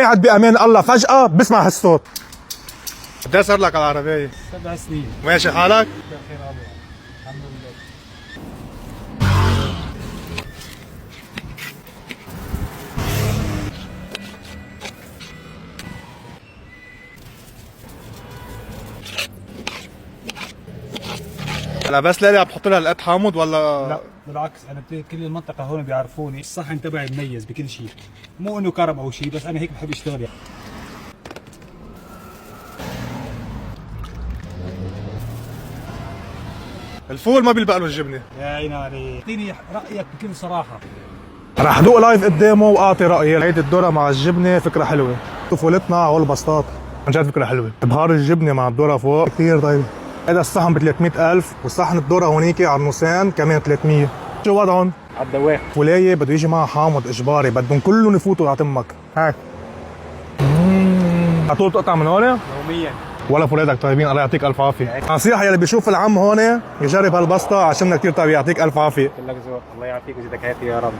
قاعد بامان الله فجأة بسمع هالصوت. قد صار لك على العربية؟ 7 سنين. ماشي حالك؟ بخير الله الحمد لله. هلا بس ليلي عم بحط لها القد حامض ولا؟ لا بالعكس، انا كل المنطقه هون بيعرفوني الصحن تبعي مميز بكل شيء، مو انه كرم او شيء، بس انا هيك بحب اشتغل يعني. الفول ما بيلبق له الجبنة. يا عيني عليك، اعطيني رايك بكل صراحه. رح دوق لايف قدامه واعطي رايي. هيدي الذره مع الجبنه فكره حلوه. فولتنا على البسطات عن جد فكره حلوه. بهار الجبنه مع الذره فوق كثير طيب. هذا الصحن ب 300,000 وصحن الذره هونيك على النصين كمان 300. شو وضعهم؟ على الدواخ. فولايه بده يجي معها حامض اجباري، بدهم كلهم يفوتوا على تمك. هيك على طول تقطع من هون؟ يوميا. ولا فولادك طيبين، الله يعطيك الف عافيه. نصيحه يلي بيشوف العم هون يجرب هالبسطه عشان كثير طيب، يعطيك الف عافيه. كلك ذوق، الله يعافيك ويزيدك عافيه يا رب.